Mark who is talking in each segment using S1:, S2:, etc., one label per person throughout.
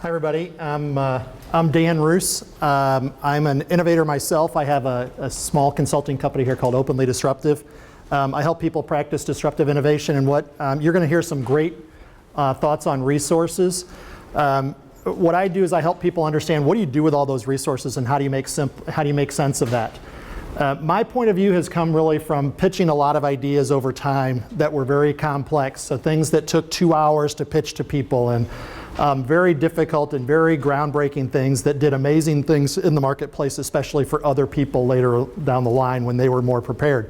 S1: Hi everybody, I'm Dan Reus. I'm an innovator myself. I have a small consulting company here called Openly Disruptive. I help people practice disruptive innovation, and what you're going to hear some great thoughts on resources. What I do is I help people understand what do you do with all those resources and how do you make sense of that. My point of view has come really from pitching a lot of ideas over time that were very complex, so things that took 2 hours to pitch to people, and very difficult and very groundbreaking things that did amazing things in the marketplace, especially for other people later down the line when they were more prepared.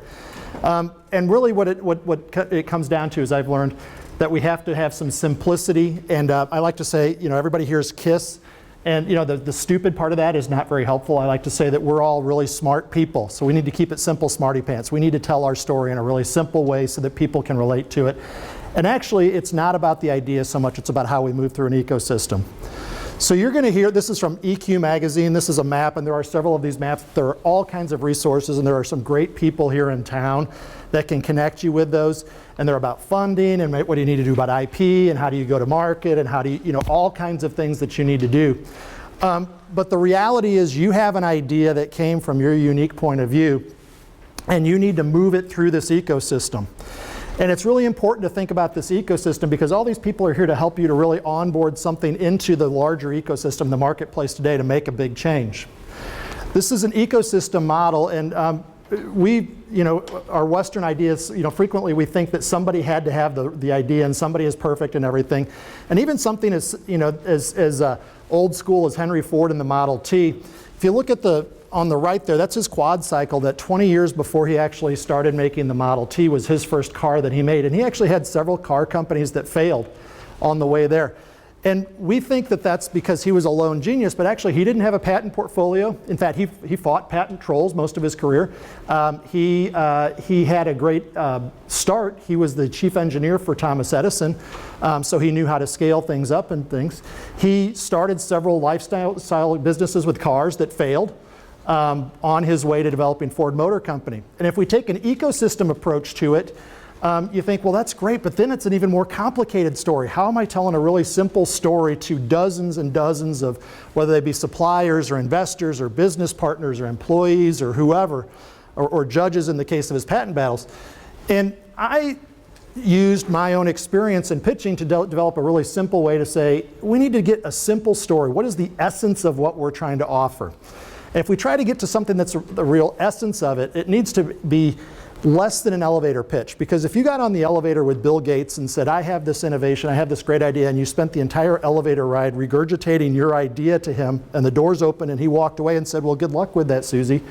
S1: And really what it comes down to is I've learned that we have to have some simplicity, and I like to say, everybody hears KISS, and the stupid part of that is not very helpful. I like to say that we're all really smart people, so we need to keep it simple, smarty pants. We need to tell our story in a really simple way so that people can relate to it. And actually, it's not about the idea so much, it's about how we move through an ecosystem. So you're going to hear, this is from EQ magazine, this is a map, and there are several of these maps. There are all kinds of resources, and there are some great people here in town that can connect you with those. And they're about funding, and what do you need to do about IP, and how do you go to market, and how do you, all kinds of things that you need to do. But the reality is you have an idea that came from your unique point of view, and you need to move it through this ecosystem. And it's really important to think about this ecosystem because all these people are here to help you to really onboard something into the larger ecosystem, the marketplace today, to make a big change. This is an ecosystem model, and our Western ideas, frequently we think that somebody had to have the idea and somebody is perfect and everything. And even something as old school as Henry Ford in the Model T, if you look at on the right there, that's his quad cycle that 20 years before he actually started making the Model T was his first car that he made. And he actually had several car companies that failed on the way there. And we think that that's because he was a lone genius, but actually he didn't have a patent portfolio. In fact, he fought patent trolls most of his career. He had a great start. He was the chief engineer for Thomas Edison, so he knew how to scale things up and things. He started several lifestyle businesses with cars that failed. On his way to developing Ford Motor Company. And if we take an ecosystem approach to it, you think, well, that's great, but then it's an even more complicated story. How am I telling a really simple story to dozens and dozens of, whether they be suppliers or investors or business partners or employees or whoever, or judges in the case of his patent battles? And I used my own experience in pitching to develop a really simple way to say, we need to get a simple story. What is the essence of what we're trying to offer? And if we try to get to something that's the real essence of it, it needs to be less than an elevator pitch. Because if you got on the elevator with Bill Gates and said, I have this innovation, I have this great idea, and you spent the entire elevator ride regurgitating your idea to him, and the doors opened and he walked away and said, well, good luck with that, Susie,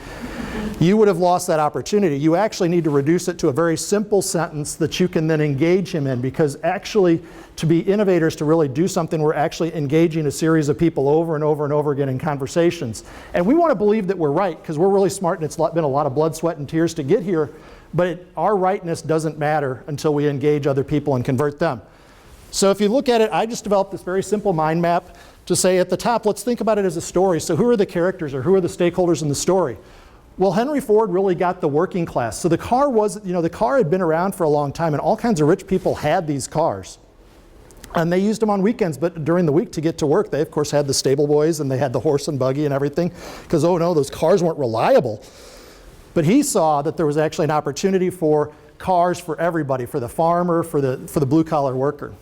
S1: you would have lost that opportunity. You actually need to reduce it to a very simple sentence that you can then engage him in, because actually to be innovators, to really do something, we're actually engaging a series of people over and over and over again in conversations. And we want to believe that we're right because we're really smart and it's been a lot of blood, sweat, and tears to get here, but our rightness doesn't matter until we engage other people and convert them. So if you look at it, I just developed this very simple mind map to say at the top, let's think about it as a story. So who are the characters or who are the stakeholders in the story? Well, Henry Ford really got the working class. So the car was, the car had been around for a long time, and all kinds of rich people had these cars. And they used them on weekends, but during the week to get to work, they of course had the stable boys and they had the horse and buggy and everything, because oh no, those cars weren't reliable. But he saw that there was actually an opportunity for cars for everybody, for the farmer, for the blue collar worker.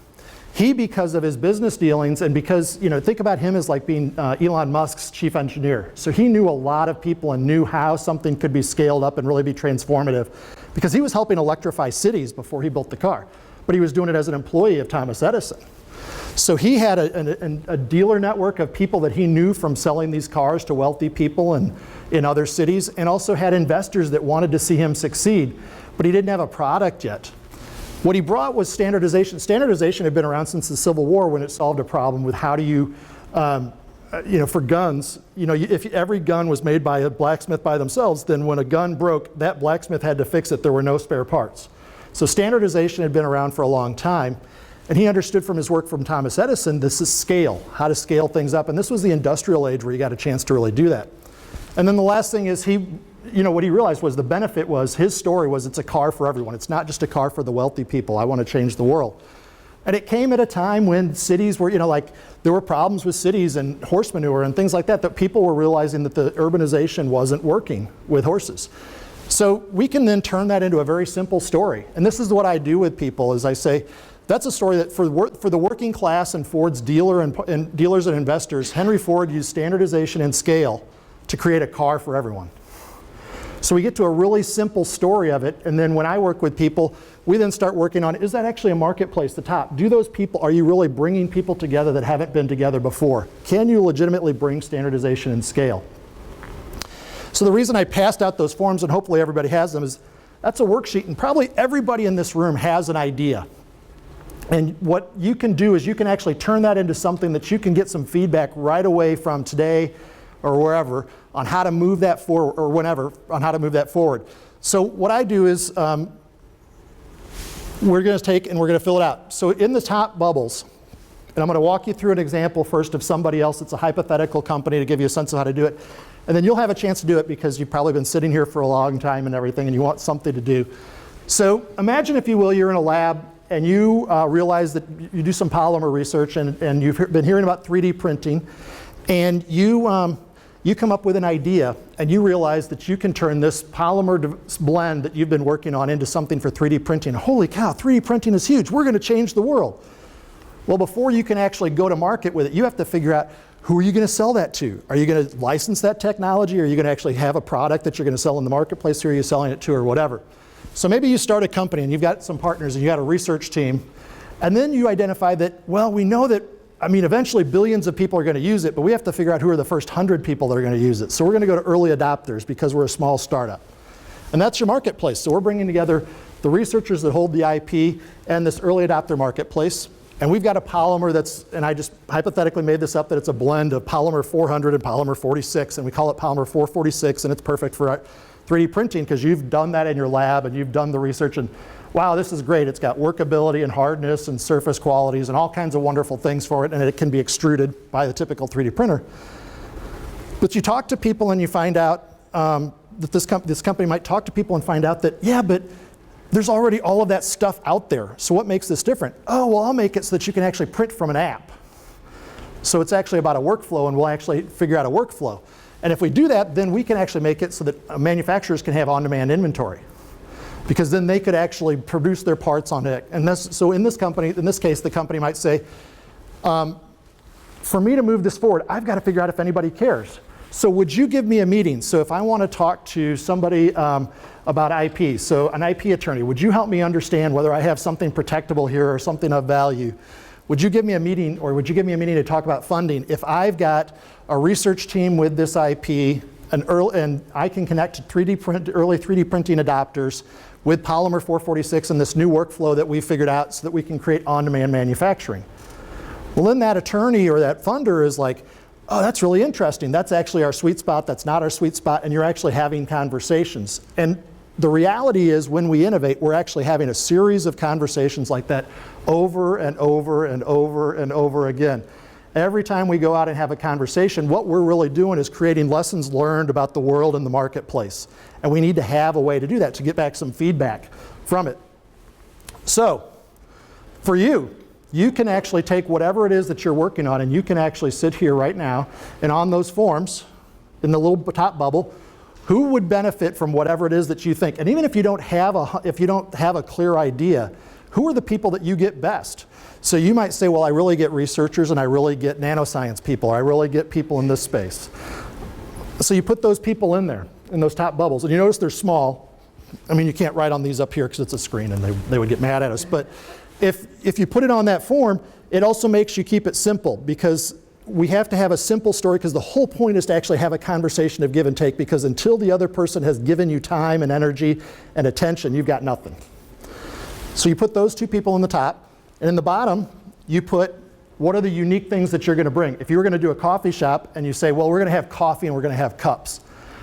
S1: He, because of his business dealings, and because, think about him as like being Elon Musk's chief engineer. So he knew a lot of people and knew how something could be scaled up and really be transformative, because he was helping electrify cities before he built the car. But he was doing it as an employee of Thomas Edison. So he had a dealer network of people that he knew from selling these cars to wealthy people and in other cities, and also had investors that wanted to see him succeed, but he didn't have a product yet. What he brought was standardization. Standardization had been around since the Civil War, when it solved a problem with how do you, for guns, if every gun was made by a blacksmith by themselves, then when a gun broke, that blacksmith had to fix it. There were no spare parts. So standardization had been around for a long time, and he understood from his work from Thomas Edison, this is scale, how to scale things up. And this was the industrial age where you got a chance to really do that. And then the last thing is what he realized was the benefit was, his story was, it's a car for everyone. It's not just a car for the wealthy people. I want to change the world. And it came at a time when cities were, like there were problems with cities and horse manure and things like that, that people were realizing that the urbanization wasn't working with horses. So we can then turn that into a very simple story. And this is what I do with people, is I say, that's a story that for the working class and Ford's dealers and investors, Henry Ford used standardization and scale to create a car for everyone. So we get to a really simple story of it, and then when I work with people, we then start working on, is that actually a marketplace, the top? Do those people, are you really bringing people together that haven't been together before? Can you legitimately bring standardization and scale? So the reason I passed out those forms, and hopefully everybody has them, is that's a worksheet, and probably everybody in this room has an idea. And what you can do is you can actually turn that into something that you can get some feedback right away from today or wherever on how to move that forward, or whenever, on how to move that forward. So what I do is we're going to take and we're going to fill it out. So in the top bubbles, and I'm going to walk you through an example first of somebody else. It's a hypothetical company to give you a sense of how to do it. And then you'll have a chance to do it because you've probably been sitting here for a long time and everything and you want something to do. So imagine, if you will, you're in a lab and you realize that you do some polymer research and you've been hearing about 3D printing, and you come up with an idea and you realize that you can turn this polymer blend that you've been working on into something for 3D printing. Holy cow, 3D printing is huge. We're going to change the world. Well, before you can actually go to market with it, you have to figure out, who are you going to sell that to? Are you going to license that technology? Or are you going to actually have a product that you're going to sell in the marketplace? Who are you selling it to, or whatever? So maybe you start a company and you've got some partners and you got a research team, and then you identify that, well, we know that, eventually billions of people are going to use it, but we have to figure out who are the first 100 people that are going to use it. So we're going to go to early adopters because we're a small startup. And that's your marketplace. So we're bringing together the researchers that hold the IP and this early adopter marketplace. And we've got a polymer that's, and I just hypothetically made this up, that it's a blend of polymer 400 and polymer 46, and we call it polymer 446, and it's perfect for 3D printing because you've done that in your lab and you've done the research, and wow, this is great. It's got workability and hardness and surface qualities and all kinds of wonderful things for it, and it can be extruded by the typical 3D printer. But you talk to people and you find out that this company might talk to people and find out that, yeah, but there's already all of that stuff out there. So what makes this different? Oh, well, I'll make it so that you can actually print from an app. So it's actually about a workflow, and we'll actually figure out a workflow. And if we do that, then we can actually make it so that manufacturers can have on-demand inventory, because then they could actually produce their parts on it. And so in this case, the company might say, for me to move this forward, I've got to figure out if anybody cares. So would you give me a meeting? So if I want to talk to somebody about IP, so an IP attorney, would you help me understand whether I have something protectable here or something of value? Would you give me a meeting, or would you give me a meeting to talk about funding if I've got a research team with this IP and I can connect to early 3D printing adopters with polymer 446 and this new workflow that we figured out so that we can create on-demand manufacturing? Well, then that attorney or that funder is like, oh, that's really interesting. That's actually our sweet spot. That's not our sweet spot. And you're actually having conversations. And the reality is, when we innovate, we're actually having a series of conversations like that over and over and over and over again. Every time we go out and have a conversation, what we're really doing is creating lessons learned about the world and the marketplace. And we need to have a way to do that, to get back some feedback from it. So, for you can actually take whatever it is that you're working on, and you can actually sit here right now, and on those forms, in the little top bubble, who would benefit from whatever it is that you think? And even if you don't have a clear idea, who are the people that you get best? So you might say, well, I really get researchers and I really get nanoscience people, or I really get people in this space. So you put those people in there, in those top bubbles, and you notice they're small. I mean, you can't write on these up here because it's a screen and they would get mad at us. But if you put it on that form, it also makes you keep it simple, because we have to have a simple story, because the whole point is to actually have a conversation of give and take, because until the other person has given you time and energy and attention, you've got nothing. So you put those two people in the top, and in the bottom, you put what are the unique things that you're going to bring. If you were going to do a coffee shop and you say, well, we're going to have coffee and we're going to have cups.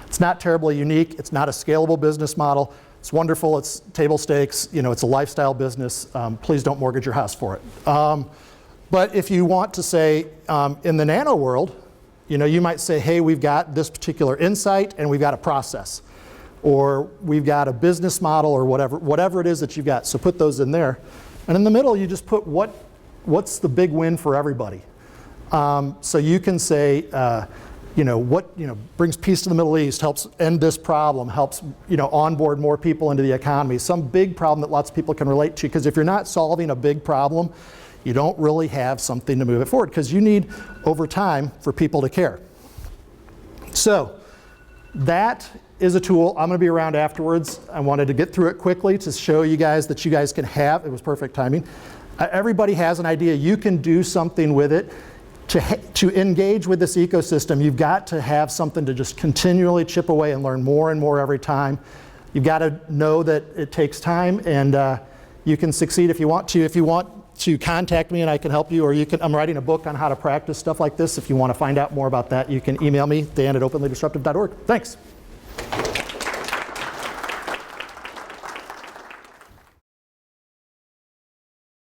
S1: It's not terribly unique. It's not a scalable business model. It's wonderful. It's table stakes. It's a lifestyle business. Please don't mortgage your house for it. But if you want to say, in the nano world, you might say, hey, we've got this particular insight and we've got a process, or we've got a business model, or whatever it is that you've got. So put those in there. And in the middle, you just put what what's the big win for everybody? So you can say, what brings peace to the Middle East, helps end this problem, helps onboard more people into the economy. Some big problem that lots of people can relate to, because if you're not solving a big problem, you don't really have something to move it forward, because you need, over time, for people to care. So that is a tool. I'm going to be around afterwards. I wanted to get through it quickly to show you guys that you guys can have, it was perfect timing. Everybody has an idea. You can do something with it. To engage with this ecosystem, you've got to have something to just continually chip away and learn more and more every time. You've got to know that it takes time, and you can succeed if you want to. If you want to contact me and I can help you, or I'm writing a book on how to practice stuff like this. If you want to find out more about that, you can email me, dan@openlydisruptive.org. Thanks.